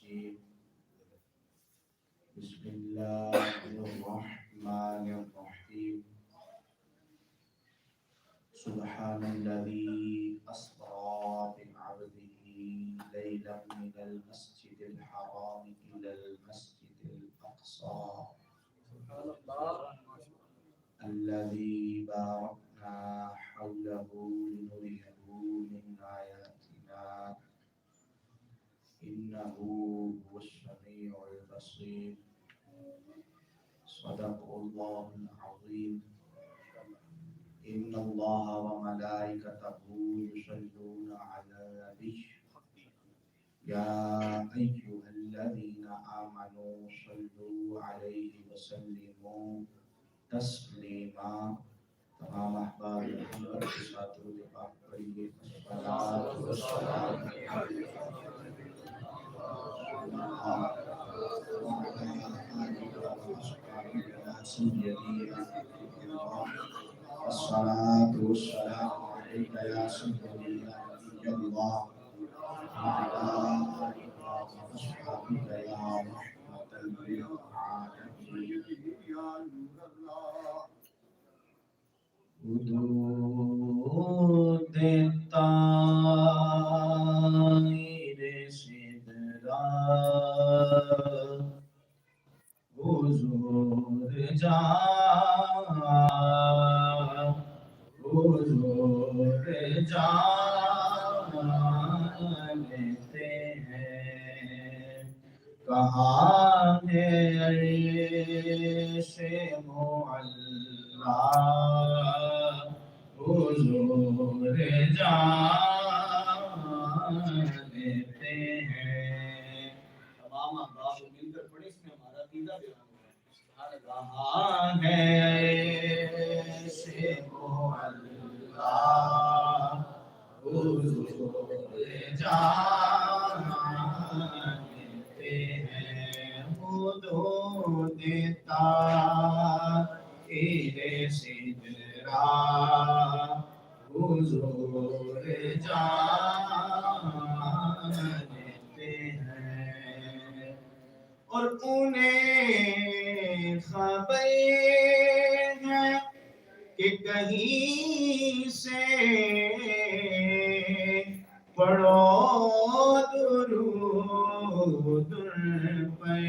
الرجيم بسم الله الرحمن الرحيم سبحان الذي أسرى بعبده ليلا من المسجد الحرام إلى المسجد الأقصى الذي باركنا حوله لنريه من آياتنا إنه هو السميع البصير صدق الله العظيم إن الله وملائكته يصلون على النبي يا أيها الذين آمنوا صلوا عليه وسلموا تسلیما. تمام احباب محمد کے ساتھ درود پاک پڑھیے. الصلاۃ والسلام الصلاة والسلام عليك يا سيدي يا نبي الله وعلى آلك وأصحابك يا رحمة للعالمين. حدود طائر شدرا حضور جانتے ہیں کہاں ہے عرش معلا حضور جانتے ہیں. تمام احباب مل کر پڑھیں، اس میں ہمارا عقیدہ بیان ہوا ہے. کہاں ہے عرش معلا حضور جانتے ہیں. حدود طائر سدرا حضور جانتے ہیں. اور انہیں خبر ہے کہ کہیں سے پڑھو درود ان پہ.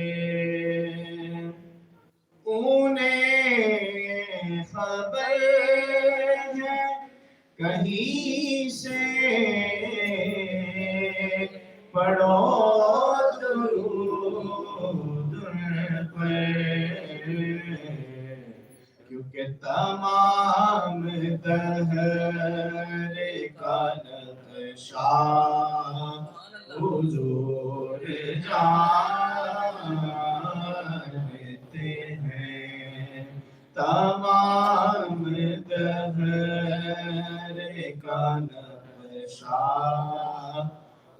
انہیں خبر ہے کہیں سے پڑھو درود ان پہ. کیونکہ تمام دہر کا نقشہ حضور جانتے ہیں. تمام دہر کا نقشہ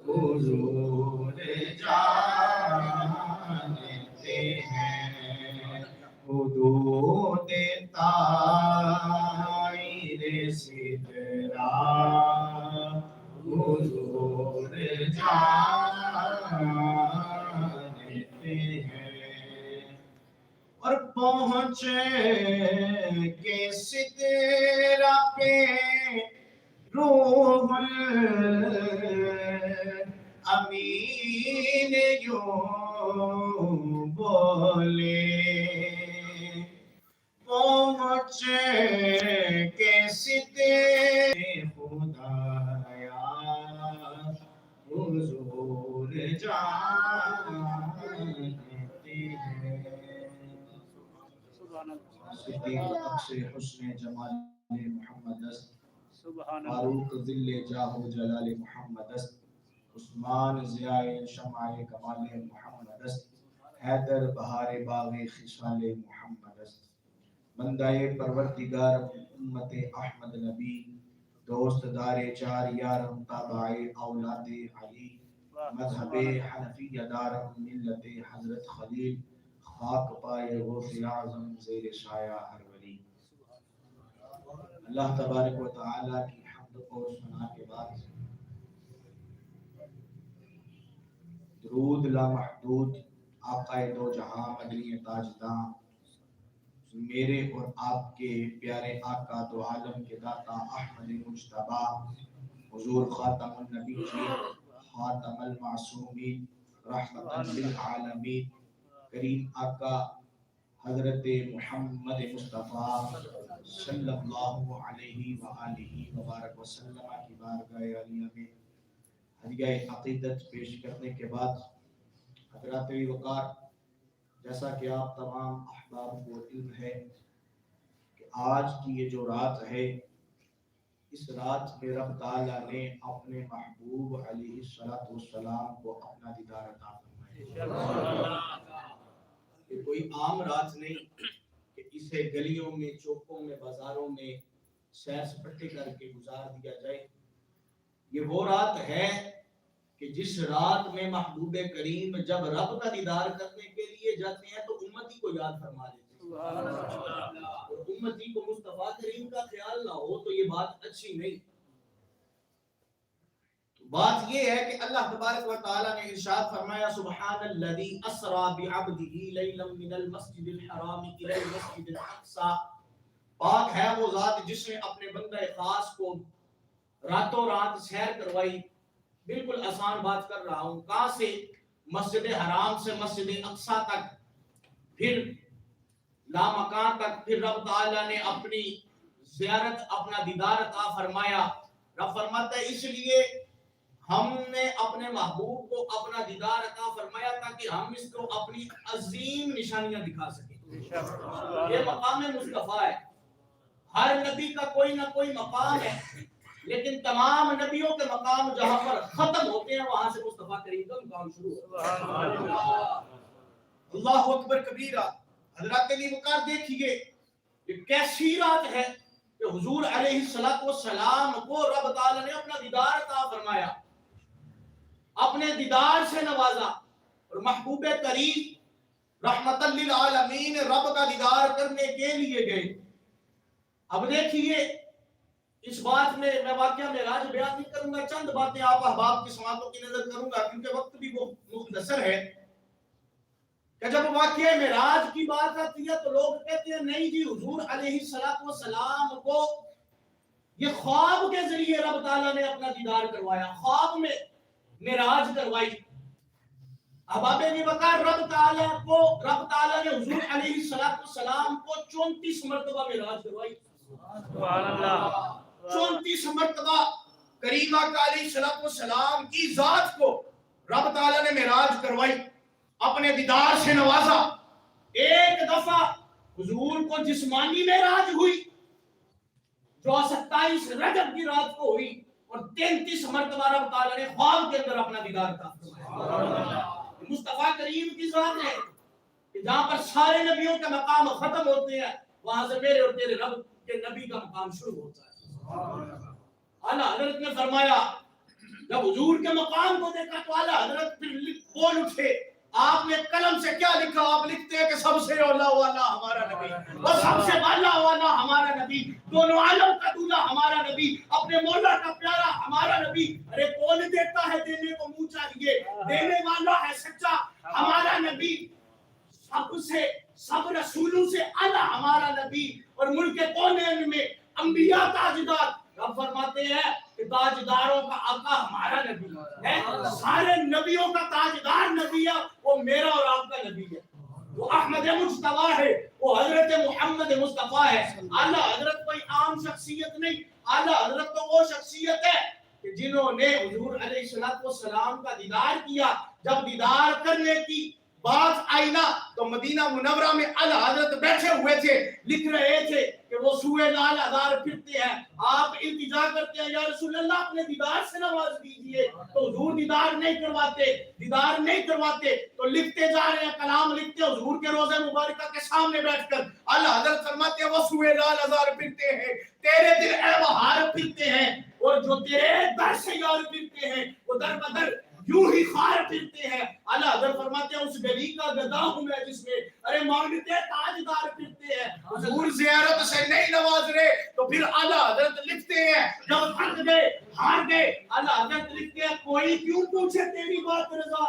حضور جانتے ہیں. حدود طائر سدرا حضور جانتے ہیں. اور پہنچے کے سدرا پہ روح الامین یوں بولے. پہنچے کے سدرے خدایا حضور جانتے ہیں. صدیق اقص حسن جمال محمد است فاروق ذل جاہ و جلال محمد است. عثمان ضیاء شمع کمال محمد است. حیدر بہار باغ خصال محمد است. بندہ پروردگار امت احمد نبی دوست دار چار یارم تابع اولاد علی مذہب حنفیہ دارم ملت حضرت خلیل خاک پائے غوث اعظم زیر سایہ ہر ولی. اللہ تبارک و تعالی کی حمد و ثنا کے بعد درود لامحدود آقا دو جہاں مدنی تاجداں میرے اور آپ کے پیارے آقا دو عالم کے داتا احمد مجتبی حضور خاتم النبی جی خاتم المعصومین رحمت للعالمین کریم آقا حضرت محمد مصطفیٰ صلی اللہ علیہ وآلہ وبارک وسلم کی بارگاہ عالیہ میں ہدیہ عقیدت پیش کرنے کے بعد حضرات وقار، جیسا کہ آپ تمام احباب کو علم ہے کہ آج کی یہ جو رات ہے، اس رات میں رب تعالیٰ نے اپنے محبوب علیہ السلام کو اپنا دیدار عطا فرمایا۔ یہ کوئی عام رات نہیں کہ اسے گلیوں میں، چوکوں میں، بازاروں میں سیر سپاٹے کر کے گزار دیا جائے۔ یہ وہ رات ہے کہ جس رات میں محبوب کریم جب رب کا دیدار کرنے کے لیے جاتے ہیں تو امتی کو یاد فرما لیتے ہیں، اور امتی کو مصطفیٰ کریم کا خیال نہ ہو تو یہ بات اچھی نہیں۔ بات یہ ہے کہ اللہ تبارک و تعالی نے ارشاد فرمایا سبحان الذی اسری بعبدہ لیلا من المسجد الحرام الی المسجد الاقصی، پاک ہے وہ ذات جس نے اپنے بندہ خاص کو راتوں رات سیر کروائی۔ بالکل آسان بات کر رہا ہوں، کہاں سے؟ مسجد حرام سے مسجد اقصی تک، پھر لامکان تک، پھر رب تعالیٰ نے اپنی زیارت، اپنا دیدار عطا فرمایا۔ رب فرماتا ہے اس لیے ہم نے اپنے محبوب کو اپنا دیدار عطا فرمایا تاکہ ہم اس کو اپنی عظیم نشانیاں دکھا سکیں۔ یہ مقام مصطفیٰ ہے۔ ہر نبی کا کوئی نہ کوئی مقام ہے، لیکن تمام نبیوں کے مقام جہاں پر ختم ہوتے ہیں وہاں سے مصطفیٰ کریم کا مقام شروع ہوتا ہے۔ اللہ اکبر کبیرہ۔ حضرات علی وقار دیکھیے یہ کیسی رات ہے کہ حضور علیہ السلام کو رب تعالی نے اپنا دیدار عطا فرمایا، اپنے دیدار سے نوازا، اور محبوب کریم رحمت للعالمین رب کا دیدار کرنے کے لیے گئے۔ اب دیکھیے اس بات میں واقعہ معراج بیان نہیں کروں گا، چند باتیں آپ احباب کی سماعتوں کی نظر کروں گا کیونکہ وقت بھی وہ مختصر ہے کہ جب واقعہ معراج کی بات آتی ہے تو لوگ کہتے ہیں نہیں جی حضور علیہ السلام کو یہ خواب کے ذریعے رب تعالیٰ نے اپنا دیدار کروایا، خواب میں معراج کروائی۔ احباب نے وقار رب تعالیٰ نے حضور علیہ السلام کو 34 مرتبہ معراج کروائی۔ سبحان اللہ، 34 مرتبہ کریم آقا علیہ السلام کی ذات کو رب تعالیٰ نے معراج کروائی، اپنے دیدار سے نوازا۔ ایک دفعہ حضور کو جسمانی معراج ہوئی جو 27 رجب کی رات کو ہوئی، اور 33 مرتبہ رب تعالیٰ نے خواب کے اندر اپنا دیدار عطا فرمایا۔ مصطفیٰ کریم کی ذات ہے کہ جہاں پر سارے نبیوں کے مقام ختم ہوتے ہیں وہاں سے میرے اور تیرے رب کے نبی کا مقام شروع ہوتا ہے۔ اعلیٰ حضرت نے فرمایا جب حضور کے مقام کو دیکھا تو اعلیٰ حضرت پھر بول اٹھے۔ آپ نے قلم سے کیا لکھا؟ آپ لکھتے ہیں کہ سب سے اولا والا ہمارا نبی، اور سب سے والا والا ہمارا نبی، دونوں عالم کا دولا ہمارا نبی، اپنے مولا کا پیارا ہمارا نبی۔ ارے کون دیتا ہے دینے کو منہ چاہیے، دینے والا ہے سچا ہمارا نبی، سب رسولوں سے اعلیٰ ہمارا نبی، اور ملک کونین میں انبیاء تاجدار۔ رب فرماتے ہیں کہ تاجداروں کا آقا ہمارا نبی ہے، سارے نبیوں کا تاجدار نبی ہے، وہ میرا اور آپ کا نبی ہے، وہ احمد مجتبی ہے، وہ حضرت محمد مصطفیٰ ہے۔ اعلیٰ حضرت کوئی عام شخصیت نہیں، اعلیٰ حضرت تو وہ شخصیت ہے کہ جنہوں نے حضور علیہ السلام کا دیدار کیا۔ جب دیدار کرنے کی بات آئی نا تو مدینہ منورہ میں اعلیٰ حضرت بیٹھے ہوئے تھے، لکھ رہے تھے کہ وہ سوئے لال ہزار پھرتے ہیں، آپ التجا کرتے ہیں یا رسول اللہ اپنے دیدار سے نواز دیجئے، تو حضور دیدار نہیں کرواتے تو لکھتے جا رہے ہیں، کلام لکھتے حضور کے روضہ مبارکہ کے سامنے بیٹھ کر۔ اعلیٰ حضرت فرماتے ہیں وہ سوئے لال ہزار پھرتے ہیں، تیرے دل اے بہار پھرتے ہیں، اور جو تیرے در سے یار پھرتے ہیں وہ در بدر یوں ہی خار پھرتے ہیں۔ اعلیٰ حضرت فرماتے ہیں اس گلی کا گدا ہوں میں جس میں ارے مانگتے تاجدار پھرتے ہیں۔ حضور زیارت سے نہیں نواز رہے تو پھر اعلیٰ حضرت لکھتے ہیں جب تھک گئے ہار گئے، اعلیٰ حضرت لکھتے ہیں کوئی کیوں پوچھے تیری بات رضا،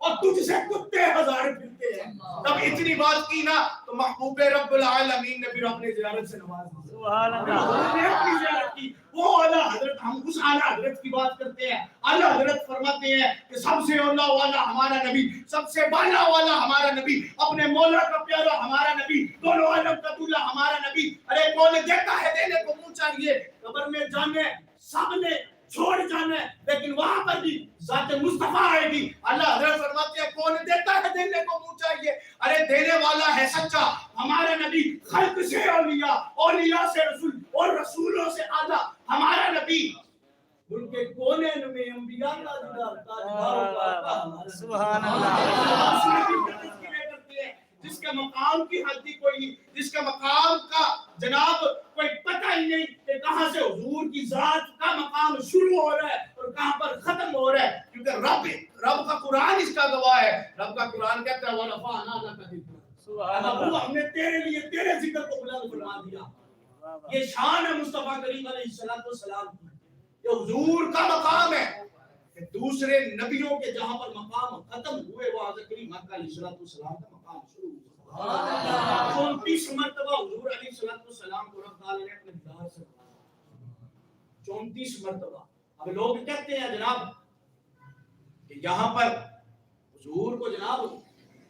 اور تجھ سے کتے ہزار پھرتے ہیں. جب اتنی بات کی نا تو محبوب رب العالمین نے پھر اپنے زیارت سے نواز دی. سبحان اللہ. نے اپنی زیارت کی. وہ اعلیٰ حضرت, ہم اس اعلیٰ حضرت کی بات کرتے ہیں. اعلیٰ حضرت فرماتے ہیں کہ سب سے اولیٰ والا ہمارا نبی, سب سے بالا والا ہمارا نبی, اپنے مولا کا پیارا ہمارا نبی, دونوں عالم کا دولا ہمارا نبی. ارے کون دیتا ہے دینے کو منہ چاہیے. قبر میں جانے سب نے چھوڑ جانا ہے, لیکن وہاں پر بھی ذات مصطفیٰ آئے گی. اللہ حضرت فرماتے ہیں کون دیتا ہے دینے کو منہ چاہیے. ارے دینے والا ہے سچا ہمارا نبی, خلق سے اولیاء, اولیاء سے رسول, اور رسولوں سے اعلیٰ ہمارا نبی. ان کے کونین میں انبیاء کا تاجدار. سبحان اللہ. جس کے مقام کی حد ہی کوئی نہیں, جس کا مقام کا جناب کوئی پتہ ہی نہیں کہ کہاں سے حضور کی ذات کا مقام شروع ہو رہا ہے اور کہاں پر ختم ہو رہا ہے. کیونکہ رب کا قرآن اس کا گواہ ہے. رب کا قرآن کہتا ہے وَرَفَعْنَا لَكَ ذِكْرَكَ, سبحان اللہ, ہم نے تیرے لیے تیرے ذکر کو بلند فرما دیا. یہ شان ہے مصطفیٰ کریم علیہ السلام کی. یہ حضور کا مقام ہے کہ دوسرے نبیوں کے جہاں پر مقام ختم ہوئے وہاں ذکری مکہ علیہ السلام کا مقام شروع ہوا. 34 مرتبہ حضور علیہ السلام کو رب تعالی نے اپنے دیدار سے 34 مرتبہ. اب لوگ کہتے ہیں جناب کہ یہاں پر حضور کو جناب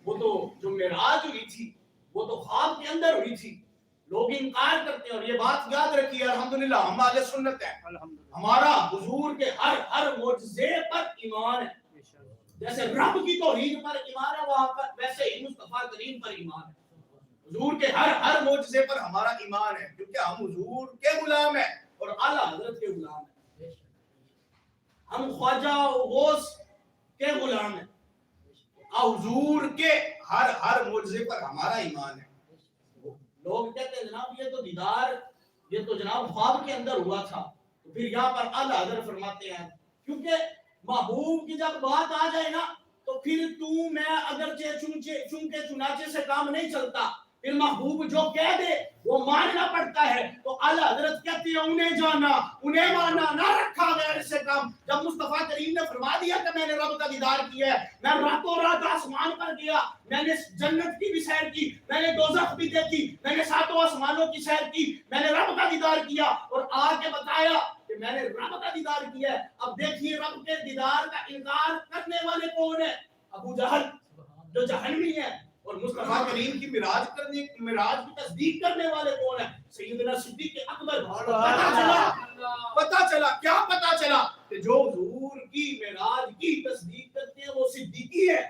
وہ تو جو معراج ہوئی تھی وہ تو خواب کے اندر ہوئی تھی. لوگ انکار کرتے ہیں, اور یہ بات یاد رکھیے الحمدللہ ہم اہل سنت ہیں, ہمارا حضور کے ہر معجزے پر ایمان ہے. جیسے رب کی توحید پر ایمان ہے وہاں پر, ویسے ہی مصطفیٰ کریم پر ایمان ہے. حضور کے ہر معجزے پر ہمارا ایمان ہے, کیونکہ ہم حضور کے غلام ہیں اور اعلیٰ حضرت کے غلام ہیں. ہم خواجہ غوث کے غلام ہیں. حضور کے ہر معجزے پر ہمارا ایمان ہے. لوگ کہتے ہیں جناب یہ تو دیدار, یہ تو جناب خواب کے اندر ہوا تھا. تو پھر یہاں پر اعلیٰ حضرت فرماتے ہیں کیونکہ محبوب کی جب بات آ جائے نا تو پھر تو میں اگرچہ چونکہ چنانچہ سے کام نہیں چلتا, پھر محبوب جو کہہ دے وہ ماننا پڑتا ہے. تو اعلیٰ حضرت کہتے ہیں انہیں جانا انہیں مانا نہ رکھا غیر سے کام. جب مصطفیٰ کریم نے فرما دیا کہ میں نے رب کا دیدار کیا ہے, میں راتوں رات آسمان پر گیا, میں نے جنت کی بھی سیر کی, میں نے دوزخ بھی دیکھی, میں نے 7 آسمانوں کی سیر کی, میں نے رب کا دیدار کیا اور آ کے بتایا کہ میں نے رب کا دیدار کیا ہے. اب دیکھیے رب کے دیدار کا انکار کرنے والے کون ہیں؟ ابو جہل جو جہنمی ہے. اور مصطفیٰ کریم کی معراج کی تصدیق کرنے والے کون ہیں؟ سیدنا صدیق اکبر. پتہ چلا کیا پتہ چلا کہ جو حضور کی معراج کی تصدیق کرتے ہیں وہ صدیقی ہے.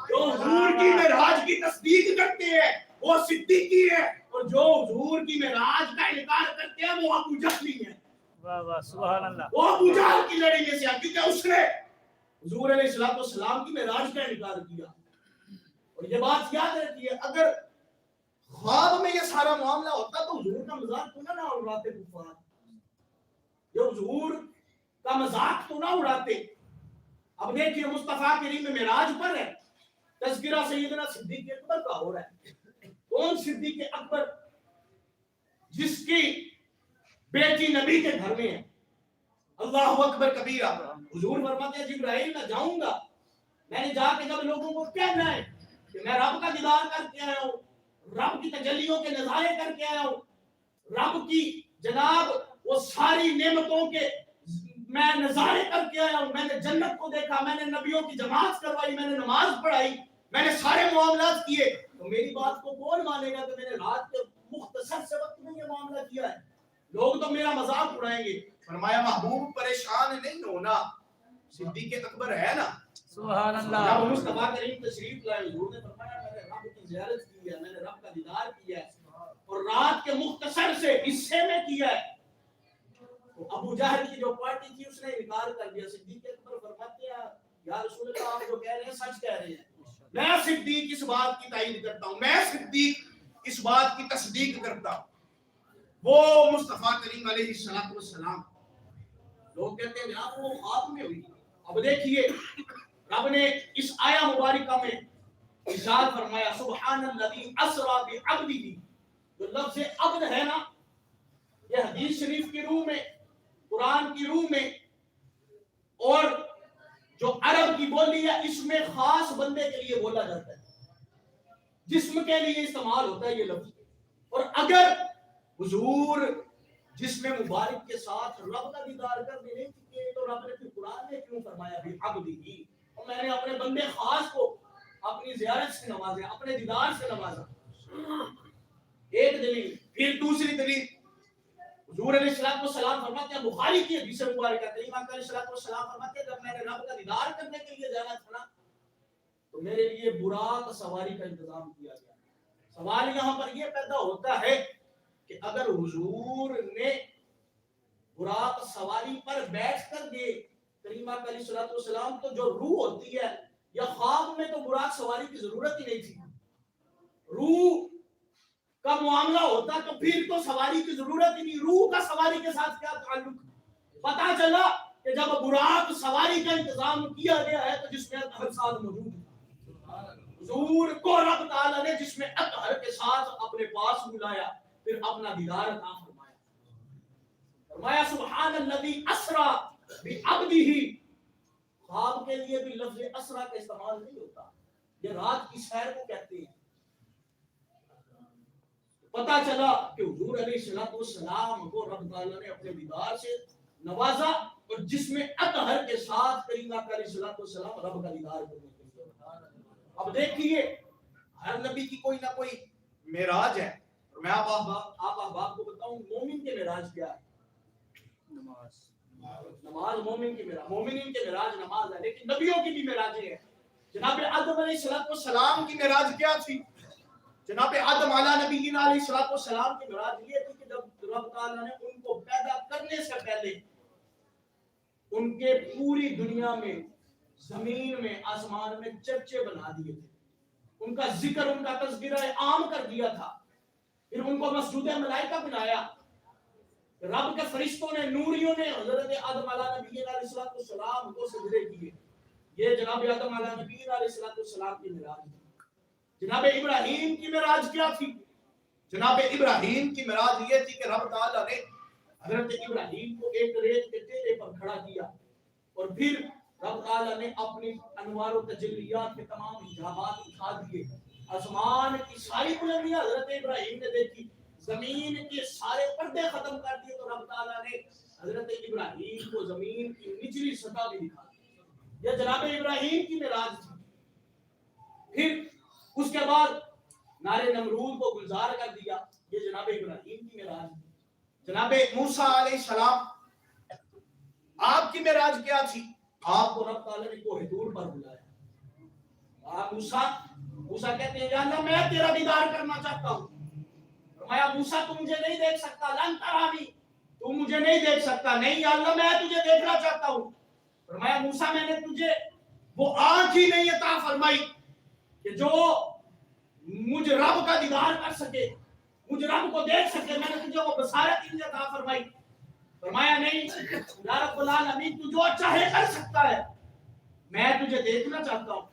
جو حضور کی معراج کی تصدیق کرتے ہیں وہ صدیقی ہے, اور جو حضور کی معراج کا انکار کرتے ہیں وہ ابو جہلی ہے. سبحان اللہ. وہ ابو جہل کی لڑی میں سے ہے, کیونکہ اس نے حضور علیہ السلام کی معراج کا انکار کیا. اور یہ بات یاد رکھیے اگر خواب میں یہ سارا معاملہ ہوتا تو حضور کا مذاق تو نہ اڑاتے کفار, یہ حضور کا مذاق تو نہ اڑاتے. اب دیکھیے مصطفیٰ کریم معراج پر ہے, تذکرہ سیدنا صدیق اکبر کا ہو رہا ہے. کون صدیق اکبر؟ جس کی بیٹی نبی کے گھر میں ہے. اللہ اکبر کبیرہ. حضور فرماتے ہیں جبرائیل میں جاؤں گا, میں نے جا کے جب لوگوں کو کہنا ہے کہ میں رب کا دیدار کر کے آیا ہوں, رب کی تجلیوں کے نظارے کر کے آیا ہوں, رب کی جناب وہ ساری نعمتوں کے میں نظارے کر کے آیا ہوں, میں نے جنت کو دیکھا, میں نے نبیوں کی جماعت کروائی, میں نے نماز پڑھائی, میں نے سارے معاملات کیے, تو میری بات کو کون مانے گا کہ میں نے رات کے مختصر سے وقت میں یہ معاملہ کیا ہے؟ لوگ تو میرا مذاق اڑائیں گے. فرمایا محبوب پریشان نہیں ہونا, صدیق اکبر ہے نا. سبحان اللہ. جب مصطفیٰ کریم تشریف لائے حضور نے فرمایا میں نے رب کی زیارت کی ہے, میں نے رب کا دیدار کیا ہے اور رات کے مختصر سے حصے میں کیا ہے. تو ابو جہل کی جو پارٹی تھی اس نے انکار کر دیا. صدیق اکبر فرماتے ہیں یا رسول اللہ آپ جو کہہ رہے ہیں سچ کہہ رہے ہیں, میں صدیق اس بات کی تائید کرتا ہوں, میں صدیق اس بات کی تصدیق کرتا ہوں. وہ مصطفیٰ کریم علیہ السلام. لوگ کہتے ہیں جناب وہ خواب میں ہوئی. اب دیکھیے رب نے اس آیہ مبارکہ میں ارشاد فرمایا سبحان الذی اسری بعبدہ. جو لفظ عبد ہے نا یہ حدیث شریف کی روح میں, قرآن کی روح میں اور جو عرب کی بولی ہے اس میں خاص بندے کے لیے بولا جاتا ہے، جسم کے لیے استعمال ہوتا ہے یہ لفظ. اور اگر حضور جسم مبارک کے ساتھ رب کا دیدار کرنے نہیں چکے تو رب نے پھر قرآن میں کیوں فرمایا بھی عبدی، اور میں نے اپنے بندے خاص کو اپنی زیارت سے نوازا، اپنے دیدار سے نوازا. ایک دلیل. پھر دوسری دلیل حضور علیہ الصلوۃ والسلام فرماتے ہیں، بخاری کی حدیث مبارکہ ہے، امام علیہ الصلوۃ والسلام فرماتے ہیں جب میں نے رب کا دیدار کرنے کے لیے جانا تھا تو میرے لیے براق سواری کا انتظام کیا گیا. سوال یہاں پر یہ پیدا ہوتا ہے کہ اگر حضور نے براق سواری پر بیٹھ کر گئے کریم آقا علیہ الصلوۃ والسلام، تو جو روح ہوتی ہے یا خواب میں تو براق سواری کی ضرورت ہی نہیں تھی. روح کا معاملہ ہوتا تو پھر تو سواری کی ضرورت ہی نہیں. روح کا سواری کے ساتھ کیا تعلق؟ پتا چلا کہ جب براق سواری کا انتظام کیا گیا ہے تو جس میں اطہر ساتھ موجود ہے. حضور کو رب تعالیٰ نے جس میں اطہر کے ساتھ اپنے پاس بلایا، پھر اپنا دیدار عطا فرمایا. فرمایا سبحان الذی اسری بعبدہ. خواب کے لیے بھی لفظ اسرا کا استعمال نہیں ہوتا، یہ رات کی سیر کو کہتے ہیں. پتا چلا کہ حضور علیہ الصلوۃ والسلام کو رب تعالیٰ نے اپنے دیدار سے نوازا اور جس میں اطہر کے ساتھ کریم آقا علیہ الصلوۃ والسلام رب کا دیدار کرنے کے لیے. اب دیکھیے ہر نبی کی کوئی نہ کوئی معراج ہے، اور میں آپ احباب کو بتاؤں مومن کے معراج کیا ہے؟ نماز. مومن کی معراج، مومنین کے معراج نماز ہے، لیکن نبیوں کی بھی معراجیں ہیں. جناب آدم علیہ الصلوۃ والسلام کی معراج کیا تھی؟ جناب آدم علیہ نبینا علیہ الصلوۃ والسلام کی معراج یہ تھی کہ جب رب تعالیٰ نے ان کو پیدا کرنے سے پہلے ان کے پوری دنیا میں، زمین میں، آسمان میں چرچے بنا دیے تھے. ان کا ذکر، ان کا تذکرہ عام کر دیا تھا. پھر ان کو مسجود ملائکہ بنایا. رب کے فرشتوں نے، نوریوں نے حضرت آدم علیہ نبینا علیہ الصلوۃ والسلام کو سجدے کیے. یہ جناب آدم علیہ نبینا علیہ الصلوۃ والسلام کی معراج تھی. جناب ابراہیم کی معراج کیا تھی؟ جناب ابراہیم کی معراج یہ تھی کہ رب تعالیٰ نے حضرت ابراہیم کو ایک ریت کے ٹیلے پر کھڑا کیا اور پھر رب تعالیٰ نے اپنی انوار و تجلیات کے تمام حجابات اٹھا دیے. آسمان کی ساری بلندیاں حضرت ابراہیم نے دیکھی، زمین کے سارے پردے ختم کر دیے تو رب تعالیٰ نے حضرت ابراہیم کو زمین کی نچلی سطح بھی دکھا دی. یہ جناب ابراہیم کی معراج تھی. پھر اس کے بعد نارے نمرود کو گلزار کر دیا. یہ جناب ابراہیم کی معراج تھی. جناب موسیٰ علیہ السلام آپ کی معراج کیا تھی؟ آپ کو رب تعالیٰ نے کوہ طور پر بلایا. موسیٰ کہتے ہیں یا اللہ میں تیرا دیدار کرنا چاہتا ہوں. فرمایا موسیٰ تو مجھے نہیں دیکھ سکتا، لن ترانی، تو مجھے نہیں دیکھ سکتا. نہیں یا اللہ میں تجھے دیکھنا چاہتا ہوں. فرمایا موسیٰ میں نے تجھے وہ آنکھ ہی نہیں عطا فرمائی کہ جو مجھ رب کا دیدار کر سکے، مجھ رب کو دیکھ سکے. میں نے تجھے وہ بصارت ہی نہیں عطا فرمائی. فرمایا نہیں یا رب العالمین تو جو چاہے کر سکتا ہے، میں تجھے دیکھنا چاہتا ہوں.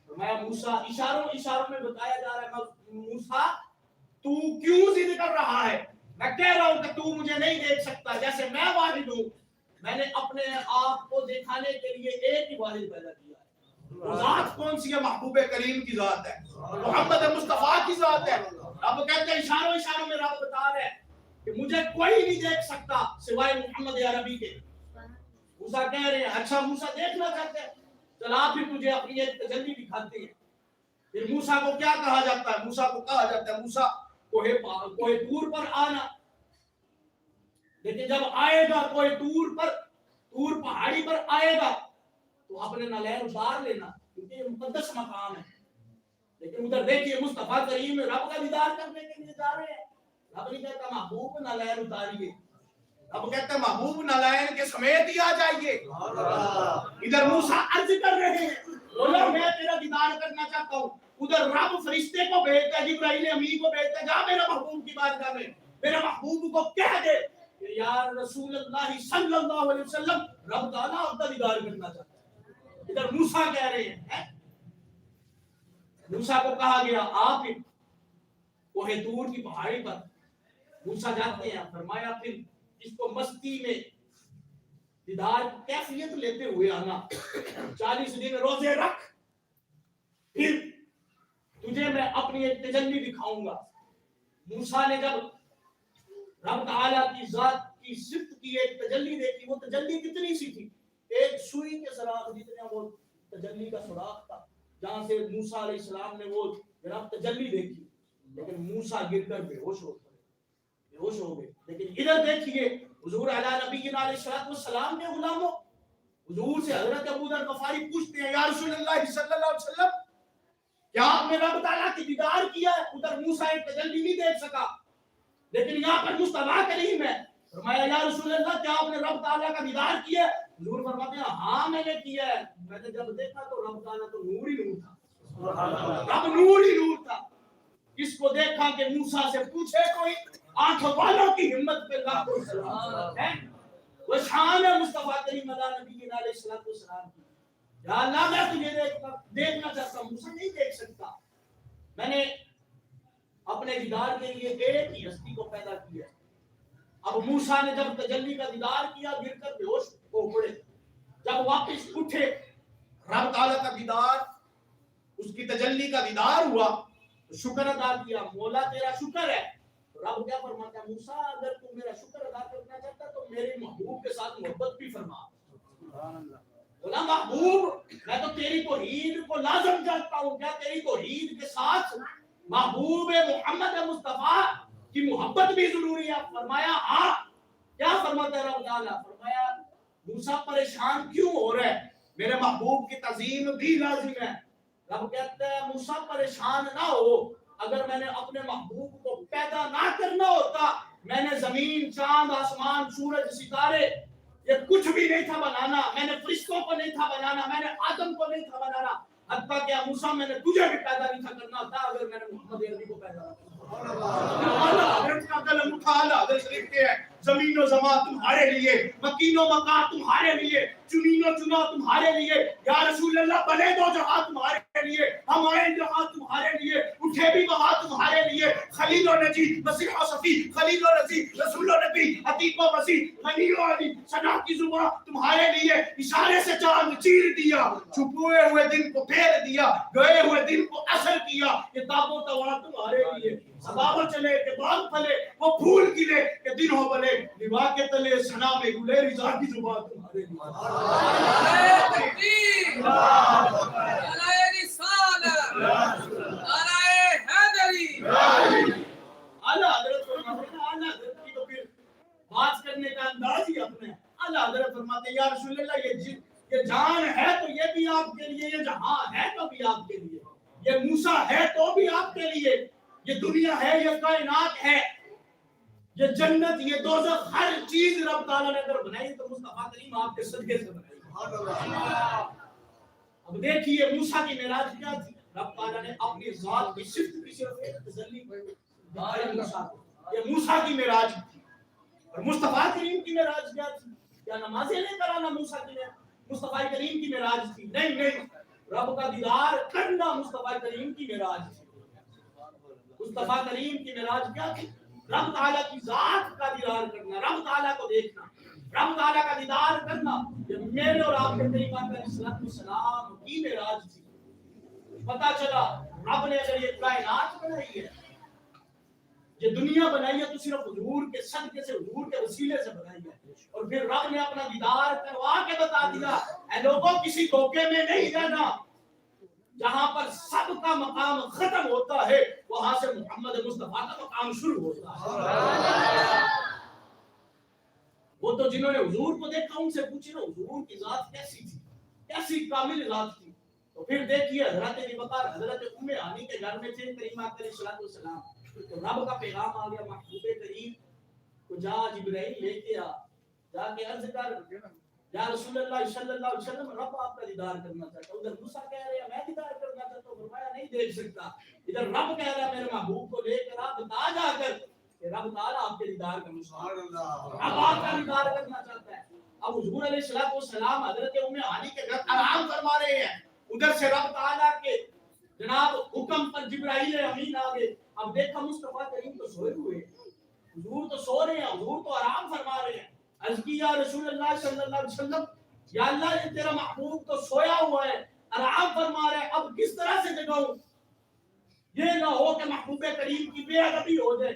فرمایا موسیٰ، اشاروں میں بتایا جا رہا ہے موسیٰ تو کیوں ضد کر رہا ہے؟ میں کہہ رہا ہوں کہ تو مجھے نہیں دیکھ سکتا. جیسے میں واحد ہوں، میں نے اپنے آپ کو دکھانے کے لیے ایک ہی واحد پیدا کیا ہے. ذات کون سی ہے؟ محبوب کریم کی ذات ہے، محمد مصطفیٰ کی ذات ہے. اب کہتے ہیں اشاروں میں رب بتا رہے ہیں کہ مجھے کوئی نہیں دیکھ سکتا سوائے محمد عربی کے. موسیٰ کہہ رہے ہیں اچھا موسیٰ دیکھنا چاہتے ہیں، چلا پھر تجھے اپنی ایک تجلی دکھاتے ہیں. پھر موسیٰ کو کیا کہا جاتا ہے؟ موسیٰ کو کہا جاتا ہے موسیٰ کوہ طور پر آنا. لیکن جب آئے گا کوہ طور پر، طور پہاڑی پر آئے گا تو اپنے نالین اتار لینا کیونکہ یہ مقدس مقام ہے. لیکن ادھر دیکھیے مصطفیٰ کریم رب کا دیدار کرنے کے لیے جا رہے ہیں. رب نہیں کہتا محبوب نالین اتاریے، رب کہتا محبوب نالین کے سمیت ہی آ جائیے. ادھر موسیٰ عرض کر رہے ہیں بولا میں تیرا دیدار کرنا چاہتا ہوں. ادھر رب فرشتے کو بھیجتا ہے، جبرائیل امین کو بھیجتا ہے، جا میرا محبوب کی بارگاہ میں میرا محبوب کو کہہ دے کہ یا رسول اللہ صلی اللہ علیہ وسلم رب تعالیٰ آپ کا دیدار کرنا چاہتا ہے. ادھر موسیٰ کہہ رہے ہیں. موسیٰ کو کہا گیا آپ کوہ طور کی پہاڑی پر. موسیٰ جاتے ہیں. فرمایا پھر اس کو مستی میں دیدار کی کیفیت لیتے ہوئے آنا. 40 دن روزے رکھ, پھر تجھے میں اپنی ایک تجلی دکھاؤں گا. موسیٰ نے جب رب تعالیٰ کی ذات کی صفت کی ایک تجلی دیکھی, وہ تجلی کتنی سی تھی, ایک سوئی کے سراغ جتنا وہ تجلی کا سراغ تھا, جہاں سے موسیٰ علیہ السلام نے وہ جناب تجلی دیکھی. لیکن موسیٰ گر کر بے ہوش ہو گئے. لیکن ادھر دیکھیے حضور علیہ نبینا علیہ السلام کے غلاموں, حضور سے حضرت ابو ذر غفاری پوچھتے ہیں, یا رسول اللہ صلی اللہ علیہ وسلم, کیا آپ نے رب تعالیٰ کی دیدار کیا ہے؟ ادھر موسیٰ ایک تجلی نہیں دیکھ سکا, لیکن یہاں پر مصطفیٰ کریم ہے. فرمایا یا رسول اللہ, کیا آپ نے رب تعالیٰ کا دیدار کیا ہے؟ حضور فرماتے ہیں ہاں میں نے کیا ہے. میں نے جب دیکھا تو رب تعالیٰ تو نور ہی نور تھا, رب نور ہی نور تھا. اس کو دیکھا کہ موسیٰ سے پوچھے کوئی, آنکھوں والوں کی ہمت پہ لاکھوں سلام ہے. وہ شان ہے مصطفیٰ کریم نبی علیہ السلام کی. یا اللہ میں تجھے دیکھنا چاہتا ہوں, موسیٰ نہیں دیکھ سکتا. میں نے اپنے دیدار کے لیے ایک ہی ہستی کو پیدا کیا. اب موسیٰ نے جب تجلی کا دیدار کیا, گر کر بے ہوش ہو پڑے. جب واپس اٹھے, رب تعالیٰ کا دیدار, اس کی تجلی کا دیدار ہوا, تو شکر ادا کیا, مولا تیرا شکر ہے. رب کیا فرماتا ہے, موسیٰ اگر تم میرا شکر ادا کرنا چاہتا تو میرے محبوب کے ساتھ محبت بھی فرما. بولا محبوب, میں تو تیری توحید کو لازم جانتا ہوں, کیا تیری توحید کے ساتھ محبوب محمد مصطفیٰ کی محبت بھی ضروری ہے؟ فرمایا ہاں. کیا فرماتا ہے رب تعالیٰ؟ فرمایا موسیٰ پریشان کیوں ہو رہا ہے, میرے محبوب کی تعظیم بھی لازم ہے. رب کہتا ہے موسیٰ پریشان نہ ہو, اگر میں نے اپنے محبوب کو پیدا نہ کرنا ہوتا, میں نے زمین, چاند, آسمان, سورج, ستارے, یہ کچھ بھی نہیں تھا بنانا. میں نے فرشتوں کو نہیں تھا بنانا, میں نے آدم کو نہیں تھا بنانا. حتیٰ کہ موسیٰ میں نے تجھے بھی پیدا نہیں تھا کرنا تھا اگر میں نے محمد عربی کو پیدا نہ کرنا. حضرت کا قلم اٹھا, حضرت شریف کے ہے, زمین و زمان تمہارے لیے, مکین و مکان تمہارے لیے, چنین و چنا تمہارے لیے. یا رسول اللہ بنے دو جہاں تمہارے لیے, ہم آئے جہاں تمہارے لیے, اٹھے بھی وہاں تمہارے لیے. خلیل و نجی, مسیح و صفی, خلیل و نجی, رسول و نبی, عتیق و مسیح, غنی و علی, سنا کی زبان تمہارے لیے. اشارے سے چاند چیر دیا, چھپوئے ہوئے دن کو پھیر دیا, گئے ہوئے دن کو اثر کیا. کتاب و توراۃ تمہارے لیے, سباو چلے کہ باغ پھلے, وہ پھول کھلے کہ دن ہو بلے. نوا کے تلے سنا میں گلے, رضا کی زبان تمہارے لیے. اعلیٰ حضرت فرماتے ہیں, اعلیٰ حضرت کی تو پھر بات کرنے کا انداز ہی اپنے. اعلیٰ حضرت فرماتے ہیں یا رسول اللہ, یہ جان ہے تو یہ بھی آپ کے لیے, یہ جہاں ہے تو بھی آپ کے لیے, یہ موسیٰ ہے تو بھی آپ کے لیے, یہ دنیا ہے, یہ کائنات ہے, یہ جنت, یہ دوزخ, ہر چیز رب تعالیٰ نے اگر بنائی تو مصطفیٰ کریم آپ کے صدقے سے بنائی. اب دیکھیے موسیٰ کی معراج کیا تھی. رب تعالیٰ نے اپنی ذات کی صفت کی صرف ایک تجلی دکھائی موسیٰ کو, یہ موسیٰ کی معراج تھی. اور مصطفیٰ کریم کی معراج کیا تھی؟ کیا نمازیں لے کر آنا موسیٰ کی مصطفیٰ کریم کی معراج تھی؟ نہیں, رب کا دیدار کرنا مصطفیٰ کریم کی معراج تھی. مصطفیٰ کریم کی معراج کیا تھی؟ رب تعالیٰ کی ذات کا دیدار کرنا, رب تعالیٰ کو دیکھنا, رب تعالیٰ کا دیدار کرنا. یہ میرے اور آپ کے طریقہ علیہ السلام کی معراج تھی. پتا چلا رب نے اگر یہ کائنات بنائی ہے, یہ دنیا بنائی ہے, تو صرف حضور کے صدقے سے, حضور کے وسیلے سے بنائی ہے. اور پھر رب نے اپنا دیدار کروا کے بتا دیا, اے لوگوں کسی دھوکے میں نہیں رہنا, جہاں پر سب کا مقام ختم ہوتا ہے وہاں سے محمد مصطفیٰ کا مقام شروع ہوتا ہے. وہ تو جنہوں نے حضور کو دیکھا ان سے پوچھے نا, حضور کی ذات کیسی تھی, کیسی کامل ذات تھی. تو پھر دیکھیے حضرت ابوبکر, حضرت ام ہانی کے گھر میں تھے کریمہ علیہ السلام, تو رب کا پیغام آ گیا, محبوب کریم کو جا جبرائیل لے کے آ, جا کے عرض کر یا رسول اللہ صلی اللہ علیہ وسلم, رب آپ کا دیدار کرنا چاہتا ہے. ادھر موسیٰ کہہ رہے ہیں میں دیدار کرنا چاہتا ہوں, فرمایا نہیں دیکھ سکتا. ادھر رب کہہ رہا ہے میرے محبوب کو لے کر آپ بتا جا کر کہ رب تعالیٰ آپ کے دیدار کا مستحق, رب آپ کا دیدار کرنا چاہتا ہے. اب حضور علیہ السلام حضرت ام ہانی کے گھر آرام فرما رہے ہیں, ادھر سے رب تعالیٰ کے جناب حکم پر جبرائیل امین آ گئے. اب دیکھا مصطفیٰ کریم تو سوئے ہوئے, حضور تو سو رہے ہیں, حضور تو آرام فرما رہے ہیں. عرض کی یا رسول اللہ صلی اللہ علیہ وسلم، یا اللہ یہ تیرا محبوب تو سویا ہوا ہے، آرام فرما رہا ہے، اب کس طرح سے جگاؤں؟ یہ نہ ہو کہ محبوب کریم کی بے ادبی ہو جائے۔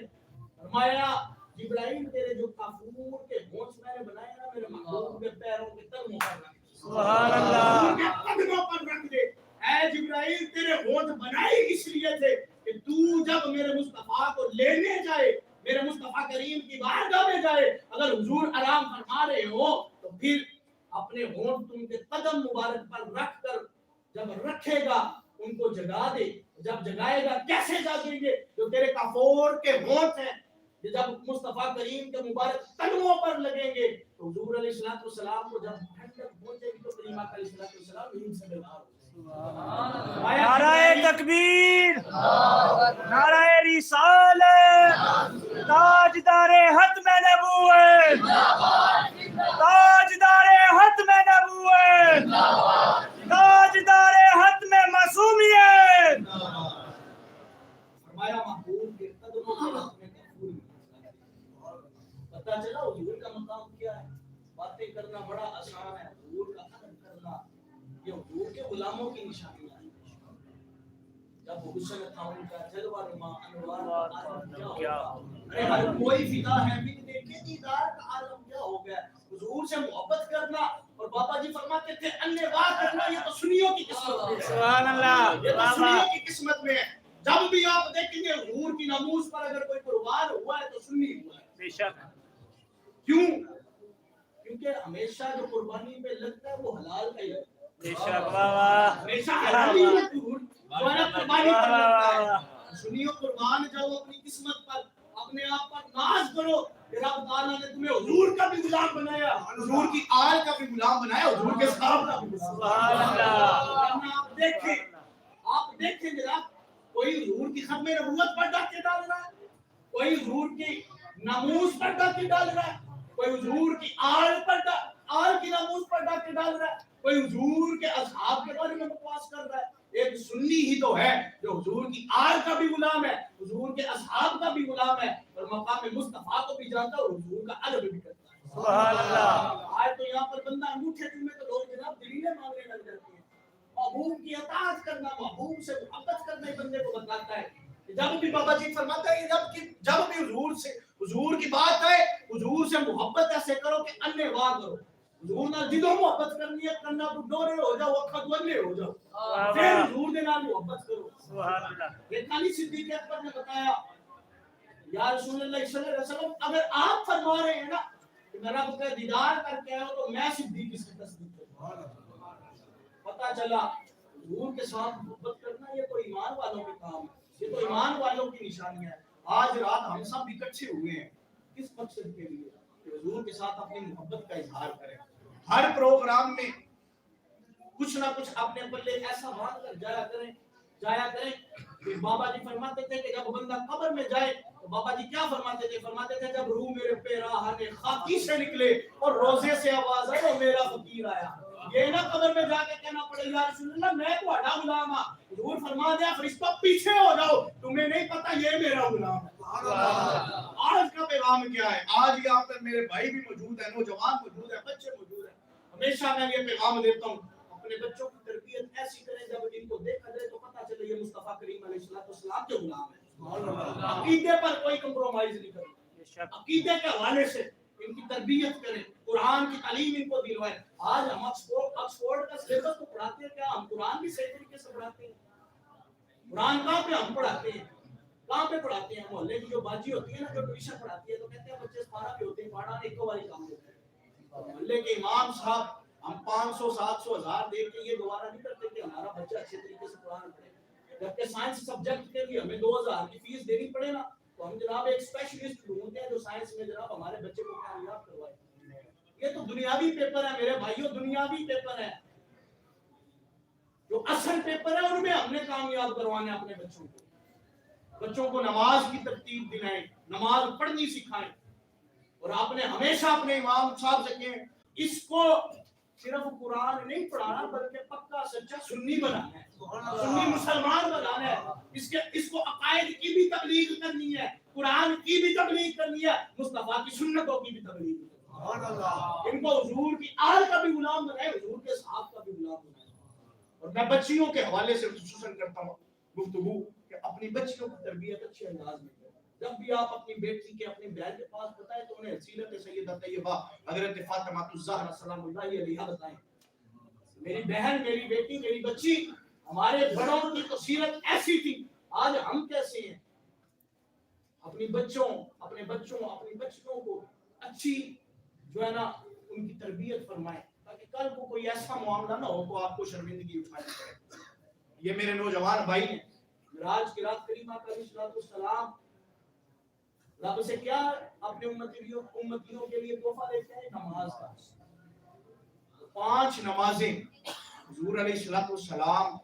فرمایا جبرائیل تیرے جو کافور کے ہونٹ میں نے بنائے نا، میرے محبوب کے پیروں کے تلووں پر رکھ دے، سبحان اللہ، کے قدموں پر رکھ دے۔ اے جبرائیل تیرے ہونٹ بنائے اس لیے تھے کہ تو جب میرے مصطفیٰ کو لینے جائے، میرے مصطفیٰ کریم کی بارگاہ میں جائے، اگر حضور آرام فرما رہے ہو تو پھر اپنے ہونٹ تم کے قدم مبارک پر رکھ کر جب رکھے گا ان کو جگا دے۔ جب جگائے گا کیسے جاگیں گے؟ جو تیرے کافور کے ہونٹ ہیں، جب مصطفیٰ کریم کے مبارک قدموں پر لگیں گے تو حضور علیہ الصلوۃ والسلام کو جب ٹھنڈک پہنچے گی تو کریم علیہ الصلوۃ والسلام نیند سے بیدار ہو۔ نعرہ تکبیر، نعرہ رسالت، تاجدار ختم نبوت، تاجدار ختم نبوت، تاجدار ختم معصومیت۔ فرمایا محبوب کے قدموں پر اپنے کفور پتہ چلا حضور کا مقام کیا ہے۔ باتیں کرنا بڑا آسان ہے، حضور کا ادب کرنا یہ حضور کے غلاموں کی نشانیاں ہیں۔ جب حسن تھا ان کا جلوہ نما انوار کا عالم کیا ہوگا، ہر کوئی فدا ہے بن دیکھے دیدار کا عالم کیا ہو گیا۔ حضور سے محبت کرنا، اور بابا جی فرماتے تھے انواع کرنا، یہ تو سنیوں کی قسمت میں ہے، سبحان اللہ، یہ تو سنیوں کی قسمت میں ہے۔ جب بھی آپ دیکھیں گے حضور کی ناموس پر اگر کوئی قربان ہوا ہے تو سنی ہوا ہے۔ بے شک، کیوں؟ کیونکہ ہمیشہ جو قربانی پہ لگتا ہے وہ حلال کا ہی لگتا ہے، بے شک، واہ واہ، ہمیشہ حلال ہی قربانی پر لگتا ہے۔ سنیو قربان جاؤ اپنی قسمت پر، اپنے آپ پر ناز کرو کہ رب تعالیٰ نے تمہیں حضور کا بھی غلام بنایا، حضور کی آل کا بھی غلام بنایا، حضور کے صحابہ کا بھی غلام بنایا۔ آپ دیکھیں جناب، کوئی حضور کی ختم نبوت پر ڈاکے ڈال رہا ہے، کوئی حضور کی ناموس پر ڈاکے ڈال رہا ہے، کوئی حضور کی آل کی ناموس پر ڈاکے ڈال رہا ہے، کوئی حضور کے اصحاب کے بارے میں بکواس کر رہا ہے۔ ایک سنی ہی تو ہے جو حضور کی آل کا بھی غلام ہے، حضور کے اصحاب کا بھی غلام ہے، اور مقام مصطفیٰ کو بھی جانتا ہے اور حضور کا ادب بھی کرتا ہے۔ سبحان اللہ۔ آج تو یہاں پر بندہ انگوٹھے چومے تو لوگ جناب دلیلیں مانگنے لگ جاتے ہیں۔ محبوب کی اطاعت کرنا، محبوب سے محبت کرنا ہی بندے کو بتلاتا ہے۔ جب بھی بابا جی فرماتا ہے جب بھی حضور کی بات ہے، حضور سے محبت ایسے کرو کہ انے واہ کرو۔ حضور نال جدوں محبت کرنی ہے کنا تو ڈورے ہو جاؤ، اکھا دولے ہو جاؤ، پھر حضور دے نال محبت کرو۔ سبحان اللہ۔ یہ علی صدیق اکبر نے بتایا یا رسول اللہ صلی اللہ علیہ وسلم، اگر آپ فرما رہے ہیں نا کہ میں رب کا دیدار کر کے آیا ہوں تو میں صدیق اس کی تصدیق کروں۔ پتہ چلا حضور کے ساتھ محبت کرنا یہ تو ایمان والوں کے کام ہے، یہ تو ایمان والوں کی نشانی ہے۔ آج رات ہم سب اکٹھے ہوئے ہیں کس مقصد کے لیے؟ کہ حضور کے ساتھ اپنی محبت کا اظہار کریں۔ ہر پروگرام میں کچھ نہ کچھ اپنے پلے ایسا باندھ کر جایا کریں کہ بابا جی فرماتے تھے کہ جب بندہ قبر میں جائے تو بابا جی کیا فرماتے تھے؟ فرماتے تھے جب روح میرے پیراہن خاکی سے نکلے اور روزے سے آواز آئے وہ میرا فقیر آیا۔ یہ نہ قبر میں جا کے کہنا پڑے یا رسول اللہ میں تہاڈا غلام ہاں، حضور فرما دیا فرشتہ پیچھے ہو جاؤ، تمہیں نہیں پتہ یہ میرا غلام ہے۔ آج کا پیغام کیا ہے؟ آج یہاں پر میرے بھائی بھی موجود ہیں، نوجوان موجود ہیں، بچے موجود ہیں۔ ہمیشہ میں یہ پیغام دیتا ہوں اپنے بچوں کی تربیت ایسی کریں جب ان کو دیکھا جائے تو پتہ چلے یہ مصطفیٰ کریم علیہ السلام کے غلام ہیں۔ عقیدے پر کوئی کمپرومائز نہیں کریں، عقیدے کے حوالے سے ان کی تربیت کریں، قرآن کی تعلیم ان کو دلوائیں۔ آج ہم آکسفورڈ کا سلیبس تو پڑھاتے ہیں کیا؟ ہم قرآن بھی صحیح طریقے سے پڑھاتے ہیں؟ قرآن کہاں پہ ہم پڑھاتے ہیں؟ کہاں پہ پڑھاتے ہیں؟ محلے کی جو باجی ہوتی ہے نا جو ٹیوشن پڑھاتی ہے تو کہتے ہیں بچے پارا پہ ہوتے ہیں، پڑھانا ایک باری کام ہوتا ہے۔ محلے کے امام صاحب ہم 500 700 1000 دے کے یہ گوارا نہیں کرتے کہ ہمارا بچہ اچھے طریقے سے قرآن پڑھے۔ جبکہ سائنس سبجیکٹ کے لیے ہمیں 2000 کی فیس دینی پڑے نا تو ہم جناب ایک اسپیشلسٹ ڈھونڈتے ہیں جو سائنس میں جناب ہمارے بچے کو کامیاب کروائے۔ یہ تو دنیاوی پیپر ہے میرے بھائیوں، دنیاوی پیپر ہے۔ جو اصل پیپر ہے ان میں ہم نے کامیاب کروانا ہے اپنے بچوں کو۔ بچوں کو نماز کی ترتیب دلائیں، نماز پڑھنی سکھائیں، اور آپ نے ہمیشہ اپنے امام صاحب سے کہیں اس کو صرف قرآن نہیں پڑھانا بلکہ پکا سچا سنی بنانا ہے، سنی مسلمان بنانا ہے۔ اس کو عقائد کی بھی تبلیغ کرنی ہے، قرآن کی بھی تبلیغ کرنی ہے، مصطفیٰ کی سنتوں کی بھی تبلیغ کرنی ہے۔ ان کو حضور کی آل کا بھی غلام بنائے، حضور کے صحاب کا بھی غلام بنائے. اور میں بچیوں کے حوالے سے خصوصاً کرتا ہوں گفتگو کہ اپنی بچیوں کی تربیت اچھے انداز میں کریں. جب بھی آپ اپنی بیٹی کے اپنی بہن کے پاس بتائیں تو انہیں سیرت سیدہ طیبہ حضرت فاطمہ الزہرا سلام اللہ علیہا بتائیں. میری بہن، میری بیٹی، میری بچی، ہمارے بڑوں کی تو سیرت ایسی تھی، آج ہم کیسے ہیں؟ اپنے بچوں کو اچھی جو ہے نا ان کی تربیت فرمائیں تاکہ کل کو کوئی ایسا معاملہ نہ ہو تو آپ کو شرمندگی اٹھانی پڑے. یہ میرے نوجوان بھائی ہیں، معراج کی رات کریمہ کا علیہ السلام رب سے کیا اپنے امتیوں کے لیے تحفہ لیتے ہیں؟ نماز کا. 5 نمازیں حضور علیہ السلام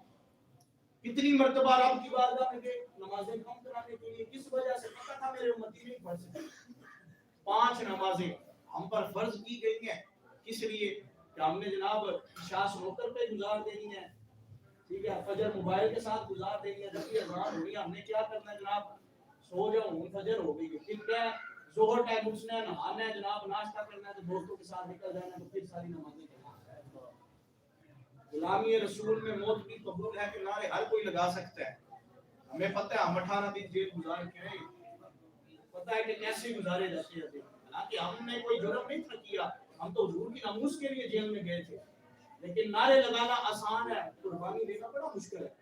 کتنی مرتبہ رب کی بارگاہ میں گئے نمازیں کم کرانے کے لیے. کس وجہ سے؟ پتہ تھا میرے امتی نہیں پڑھ سکتے. 5 نمازیں ہم پر فرض کی گئی ہیں، کس لیے کہ ہم نے جناب عشاء سنوکر پہ گزار دینی ہے، ٹھیک ہے، فجر موبائل کے ساتھ گزار دینی ہے. جب یہ اذان ہو گئی ہم نے کیا کرنا ہے جناب؟ سو جاؤں، فجر ہو گئی. پھر کیا ہے؟ ظہر ٹائم اٹھنا ہے، نہانا ہے جناب، ناشتہ کرنا ہے تو دوستوں کے ساتھ نکل جانا ہے تو پھر ساری نمازیں کرنا ہے. غلامی رسول میں موت بھی قبول ہے کہ نعرے ہر کوئی لگا سکتا ہے. ہمیں پتہ ہے ہم 18 دن جیل گزار کے ہیں، پتہ ہے کہ کیسے گزارے جاتے ہیں. حالانکہ ہم نے کوئی جرم نہیں تھا کیا، ہم تو حضور کی ناموس کے لیے جیل میں گئے تھے. لیکن نعرے لگانا آسان ہے، قربانی دینا بڑا مشکل ہے.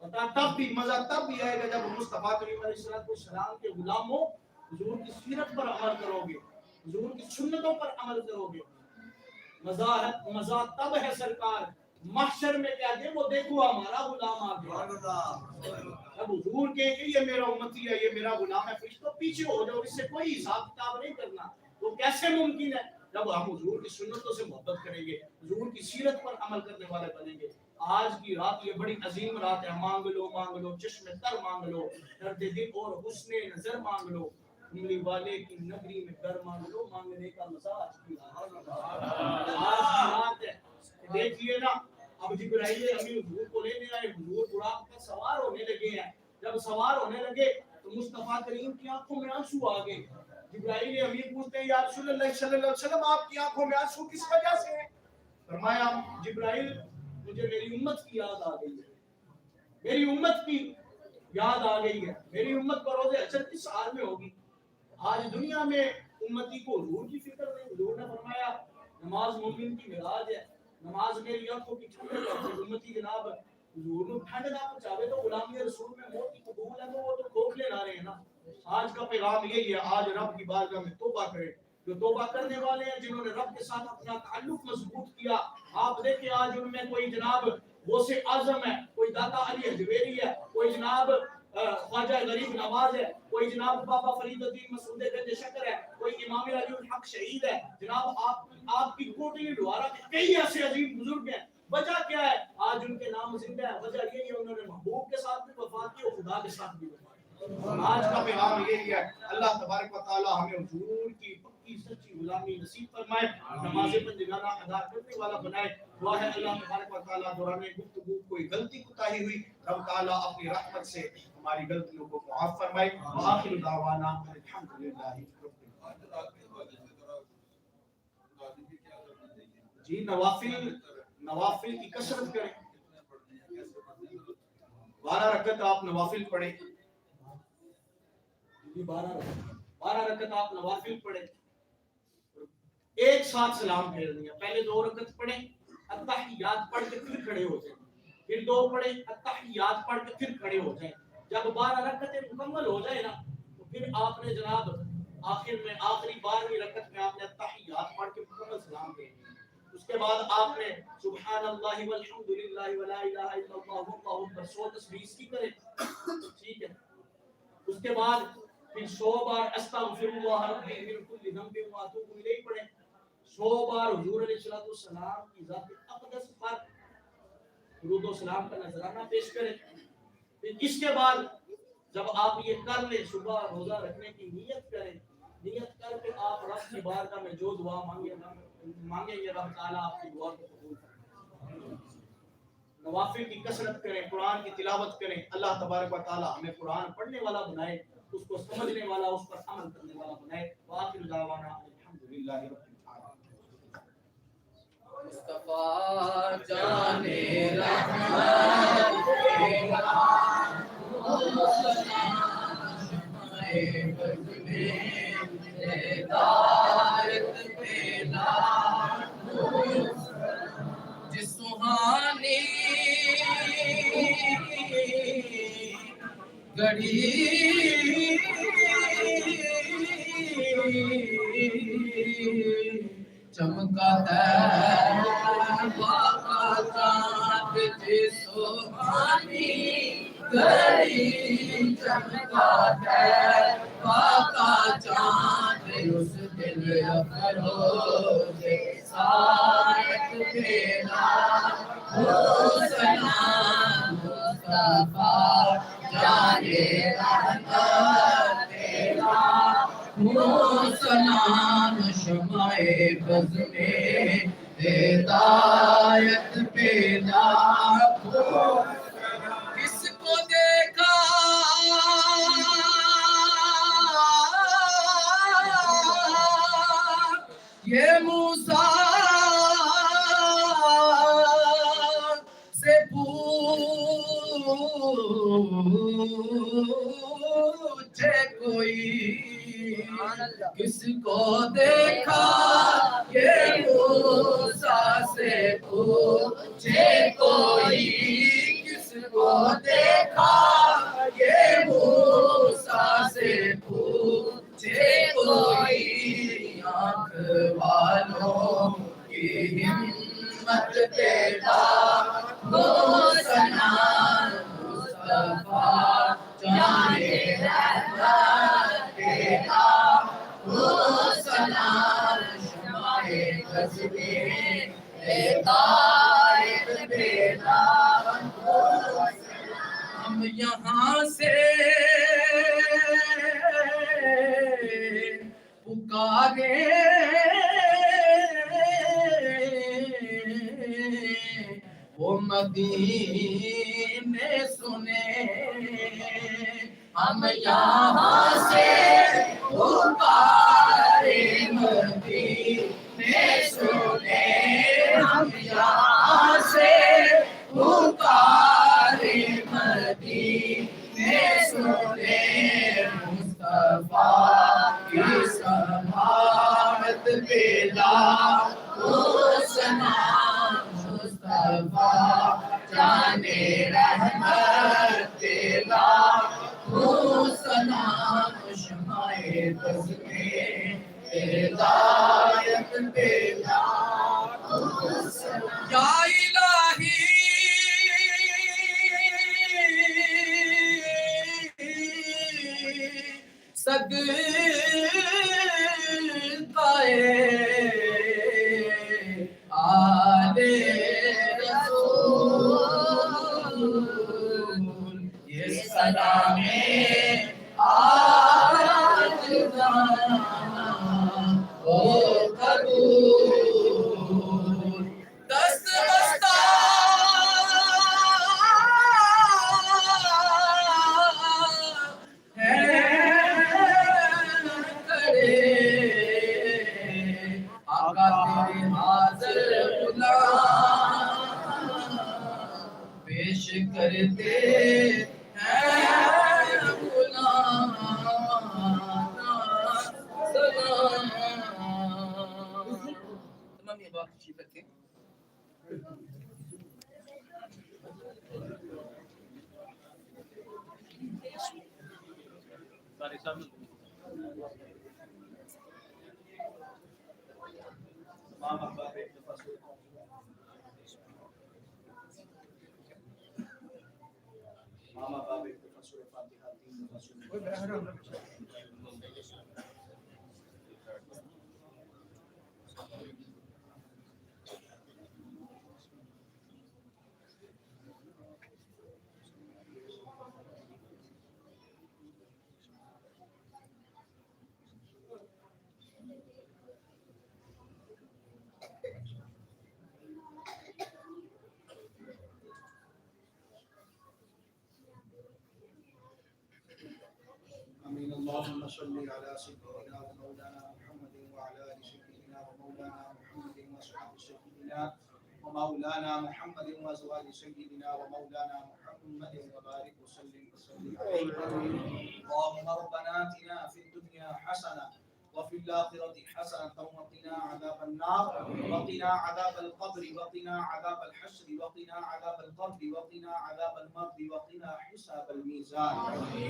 پتہ تب بھی مزہ تب بھی آئے گا جب مصطفیٰ کریم علیہ السلام کے غلاموں حضور کی سیرت پر عمل کرو گے، حضور کی سنتوں پر عمل کرو گے. مزہ تب ہے سرکار محشر میں کہہ دے وہ دیکھو ہمارا غلام آ گیا. جب حضور کہیں کہ یہ میرا امتی ہے، یہ میرا غلام ہے، فرشتوں پیچھے ہو جاؤ، اس سے کوئی حساب کتاب نہیں کرنا. وہ کیسے ممکن ہے؟ جب ہم حضور کی سنتوں سے محبت کریں گے، حضور کی سیرت پر عمل کرنے والے بنیں گے. آج کی رات یہ بڑی عظیم رات ہے. مانگ لو چشم تر مانگ لو، درد دل اور حسن نظر مانگ لو، املی والے کی نگری میں گر مانگ لو. مانگنے کا مزہ آج کی رات ہے. دیکھیے نا، اب جبرائیل امین حضور کو لینے آئے، حضور براق پر سوار ہونے لگے ہیں. جب سوار ہونے لگے تو مصطفیٰ کریم کی آنکھوں میں آنسو آ گئے. جبرائیل امین پوچھتے ہیں یا رسول اللہ صلی اللہ علیہ وسلم آپ کی آنکھوں میں آنسو کس وجہ سے ہیں؟ فرمایا جبرائیل مجھے میری امت کی یاد آ گئی ہے، میری امت کی یاد آ گئی ہے. میری امت پر روز حشر کس حال میں ہوگی؟ آج دنیا میں امتی کو حضور کی فکر نہیں. حضور نے فرمایا نماز مومن کی معراج ہے، نماز میری آنکھوں کی ٹھنڈک ہے. امتی جناب حضور کو ٹھنڈ نہ پہنچاوے تو غلامی رسول میں موت کی قبول ہے تو وہ تو کھوکھلے لا رہے ہیں نا. آج کا پیغام یہی ہے، آج رب کی بارگاہ میں توبہ کرے. جو توبہ کرنے والے ہیں، جنہوں نے رب کے ساتھ اپنا تعلق مضبوط کیا، آپ دیکھیں آج ان میں کوئی جناب غوث اعظم ہے، کوئی داتا علی حجویری ہے، کوئی جناب خواجہ غریب نواز ہے، کوئی جناب بابا فرید الدین مسعود گنج شکر ہے، کوئی امام علی الحق شہید ہے. جناب آپ کی کوٹلی ڈوارا کے کئی ایسے عظیم بزرگ ہیں. وجہ کیا ہے؟ آج ان کے نام زندہ ہے. وجہ یہی ہے انہوں نے محبوب کے ساتھ بھی وفا کی اور خدا کے ساتھ بھی وفا کی. آج کا پیغام یہی ہے. اللہ تبارک و تعالی ہمیں حضور کی پکی سچی غلامی نصیب فرمائے، نماز پنجگانہ ادا کرنے والا بنائے. دعا ہے اللہ تبارک و تعالی دوران گفتگو کوئی غلطی کوتاہی ہوئی، رب تعالی اپنی رحمت سے ہماری غلطیوں کو معاف فرمائے. وآخر دعوانا الحمدللہ رب العالمین. جی نوافل کی کثرت کریں. 12 رکعت آپ نوافل پڑھیں. 12 رکعت آپ نوافل پڑھیں. ایک ساتھ سلام پھیر دیا. پہلے 2 رکعت پڑھیں، اتحیات پڑھ کے پھر کھڑے ہو جائیں. پھر 2 پڑھیں، اتحیات پڑھ کے پھر کھڑے ہو جائیں. جب 12 رکعتیں مکمل ہو جائے نا تو پھر آپ نے جناب آخر میں آخری 12ویں رکعت میں آپ نے اتحیات پڑھ کے مکمل سلام پھیر دیا. اس کے بعد آپ نے سبحان اللہ والحمدللہ ولا الہ الا اللہ واللہ اکبر 100 تسبیح کی کریں. ٹھیک ہے. اس کے بعد پھر 100 بار استغفر اللہ ربی من کل ذنب واتوب الیہ پڑھیں. 100 بار حضور علیہ السلام کی ذات اقدس پر درود و سلام کا نذرانہ پیش کریں. پھر اس کے بعد جب آپ یہ کر لیں صبح روزہ رکھنے کی نیت کریں. نیت کر کے آپ رب کی بارگاہ میں جو دعا مانگیں گے رب تعالیٰ آپ کی دعا کو قبول کریں. نوافل کی کثرت کریں، قرآن کی تلاوت کریں. اللہ تبارک و تعالیٰ ہمیں قرآن پڑھنے والا بنائے، اس کو سمجھنے والا، اس پر عمل کرنے والا بنائے. وآخر دعوانا الحمدللہ. للہ رب العالمین. مصطفیٰ جان رحمت جس سہانی گڑی چمکا ہے باقا چاند جس سہانی گڑی چمکا ہے باقا چاند اس دل افروز ساعت بینا حسنا مصطفیٰ جان رحمت تیرا سلام شمع بز میں ہدایت پیدا ہو کس کو دیکھا یہ موسیٰ سے پوچھے کوئی کس کو دیکھا یہ موسیٰ سے پوچھے کوئی کس کو دیکھا یہ موسیٰ سے پوچھے کوئی آنکھ والوں کی ہمت پیدا ہو سنا مصطفیٰ جان رحمت تیرا ہو سنا شمع بز میں ہدایت پیدا ہو ہم یہاں سے پکارے وہ مدینے سنے ہم یہاں سے پکارے مدینے سنے ہم یہاں سے پکارے مدینے سنے مصطفیٰ کی سماعت پیدا ہو سنا مصطفیٰ جان رحمت تیرا ہو سنا شمع بز میں ہدایت پیدا ہو سنا یا الہی صدقائے آل رسول یہ سلام آج او قبول دست بستہ پیش کرتے ہیں غلام سلام تمام یہ بات اچھی رکھیں ماما باب ایک دفعہ سورہ فاتحہ 3 دفعہ سورہ آمين. اللهم صل على سيدنا ومولانا محمد وعلى آل سيدنا ومولانا محمد وأصحاب سيدنا ومولانا محمد وأزواج سيدنا ومولانا محمد وبارك وسلم عليه. اللهم ربنا آتنا في الدنيا حسنة وفي الآخرة حسنة وقنا عذاب النار وقنا عذاب القبر وقنا عذاب الحشر وقنا عذاب القبر وقنا عذاب المرض وقنا حساب الميزان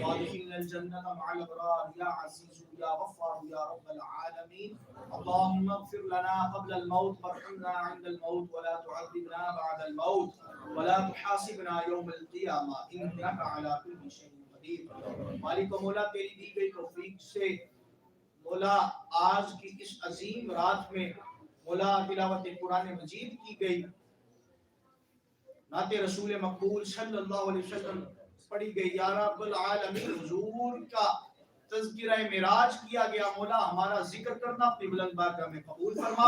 وادخلنا الجنة مع الأبرار يا عزيز يا غفار يا رب العالمين. اللهم اغفر لنا قبل الموت وارحمنا عند الموت ولا تعذبنا بعد الموت ولا تحاسبنا يوم القيامة إنك على كل شيء قدير. مالک و مولا تیری دی گئی توفیق سے مولا آج کی اس عظیم رات میں مولا تلاوت قرآن مجید کی گئی، نعت رسول مقبول صلی اللہ علیہ وسلم پڑھی گئی، یا رب العالمین حضور کا تذکرہ معراج کیا گیا، مولا ہمارا ذکر کرنا اپنی بلند بارگاہ میں قبول فرما،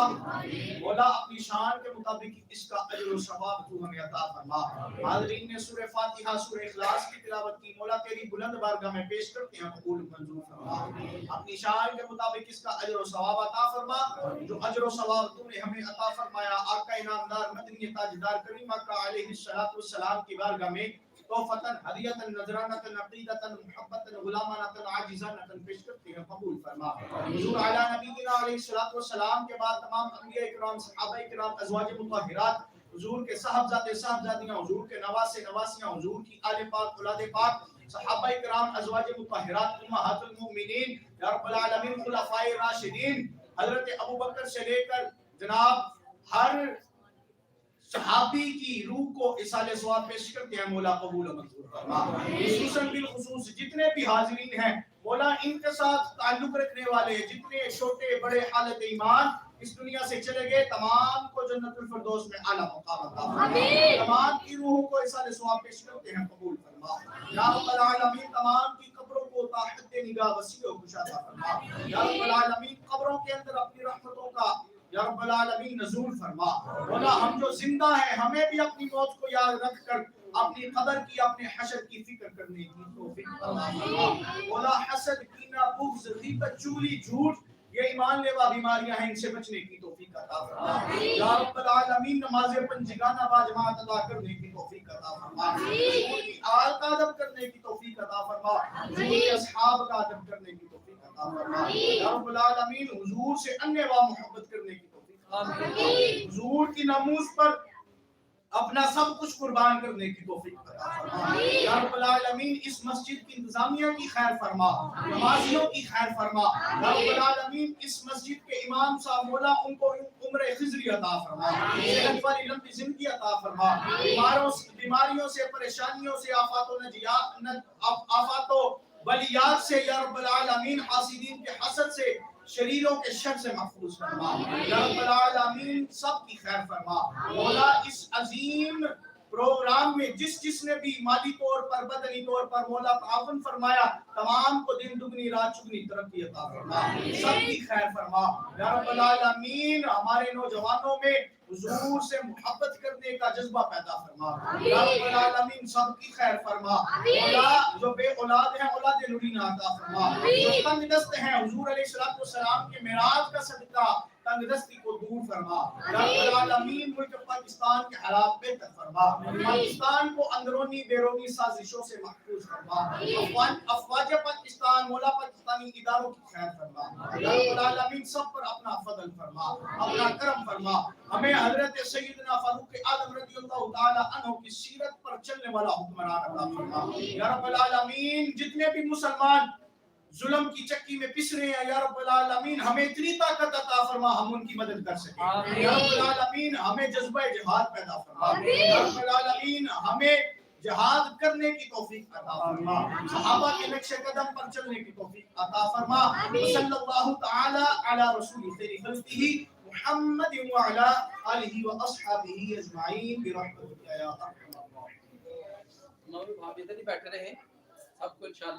مولا اپنی شان کے مطابق اس کا اجر و ثواب تو ہمیں عطا فرما۔ حاضرین نے سورہ فاتحہ سورہ اخلاص کی تلاوت کی، مولا تیری بلند بارگاہ میں پیش کرتے ہیں، قبول منظور فرما، اپنی شان کے مطابق اس کا اجر و ثواب عطا فرما، جو اجر و ثواب تو نے ہمیں عطا فرمایا آقا انعامدار مدنی تاجدار کریم آقا علیہ الصلوۃ والسلام کی بارگاہ میں توفتن ہدیتن نذرانتن عقیدتن محبتن غلامانتن عاجزانتن پیش کرتے ہیں، قبول فرما۔ حضور اعلی نبینا علیہ الصلوۃ والسلام کے بعد تمام انبیاء کرام صحابہ کرام ازواج مطہرات حضور کے صاحبزادے صاحبزادیاں حضور کے نواسے نواسیاں حضور کی آل پاک اولاد پاک صحابہ کرام ازواج مطہرات امہات المؤمنین یا رب العالمین خلفائے راشدین حضرت ابوبکر سے لے کر جناب ہر صحابی کی روح کو اصال ثواب پیش کرتے ہیں، مولا قبول و منظور فرما۔ خصوصاً بالخصوص جتنے بھی حاضرین ہیں مولا ان کے ساتھ تعلق رکھنے والے جتنے چھوٹے بڑے حالت ایمان اس دنیا سے چلے گئے تمام کو جنت الفردوس میں اعلیٰ مقام عطا فرما، تمام کی روحوں کو اصال ثواب پیش کرتے ہیں، قبول فرما۔ یا رب العالمین تمام کی قبروں کو تا حد نگاہ وسیع و کشادہ فرما۔ یا رب العالمین قبروں کے اندر اپنی رحمتوں کا یا رب العالمین نزول فرما۔ مولا ہم جو زندہ ہیں ہمیں بھی اپنی موت کو یاد رکھ کر اپنی قبر کی اپنے حشر کی فکر کرنے کی توفیق عطا فرما۔ مولا حسد کینہ بغض غیبت چغلی جھوٹ یہ ایمان لیوا بیماریاں ہیں، ان سے بچنے کی توفیق عطا فرما۔ یا رب العالمین نماز پنجگانہ با جماعت ادا کرنے کی توفیق عطا فرما، حضور کی آل کا ادب کرنے کی توفیق عطا فرما، حضور کے اصحاب کا ادب کرنے کی توفیق عطا فرما۔ یا رب العالمین حضور سے انواع محبت کرنے کی توفیق عطا فرما، حضور کی ناموس پر اپنا سب کچھ قربان کرنے کی توفیق عطا فرما۔ یا رب العالمین اس مسجد کی انتظامیہ کی خیر فرما، نمازیوں کی خیر فرما۔ یا رب العالمین اس مسجد کے امام صاحب مولا ان کو عمر خضری عطا فرما، صحت والی لمبی زندگی عطا فرما، بیماریوں سے پریشانیوں سے آفات و بلیات سے یا رب العالمین حاسدین کے حسد سے شریروں کے شر سے محفوظ فرما۔ یا رب العالمین سب کی خیر فرما۔ مولا اس عظیم پروگرام میں جس نے بھی مالی طور پر بدنی طور پر مولا تعاون فرمایا تمام کو دن دگنی رات چگنی ترقی عطا فرما، سب کی خیر فرما۔ یا رب العالمین ہمارے نوجوانوں میں حضور سے محبت کرنے کا جذبہ پیدا فرما۔ یا رب العالمین سب کی خیر فرما۔ مولا جو بے اولاد ہیں اولاد نورینہ عطا فرما، جو تنگ دست ہیں حضور علیہ الصلوۃ والسلام کے معراج کا صدقہ تنگ دستی کو دور فرما۔ یا رب العالمین ملک پاکستان کے حالات بہتر فرما، پاکستان کو اندرونی بیرونی سازشوں سے محفوظ فرما، افواج پاکستان مولا پاکستانی اداروں کی خیر فرما۔ یا رب العالمین سب پر اپنا فضل فرما، اپنا کرم فرما، ہمیں حضرت سیدنا فاروق اعظم رضی اللہ تعالی عنہ کی سیرت پر چلنے والا حکمران عطا فرما۔ یا رب العالمین جتنے بھی مسلمان ظلم کی چکی میں پس رہے ہیں یا رب العالمین ہمیں اتنی طاقت عطا فرما ہم ان کی مدد کر سکیں۔ یا رب العالمین ہمیں جذبہ جہاد پیدا فرما، یا رب العالمین ہمیں جہاد کرنے کی توفیق عطا فرما، صحابہ کے نقش قدم پر چلنے کی توفیق عطا فرما۔ صلی اللہ تعالی علی رسول خیر خلقہ محمد وعلی آلہ واصحابہ اجمعین برحمتک یا ارحم الراحمین۔ ہم ابھی بیٹھے رہے سب کو انشاءاللہ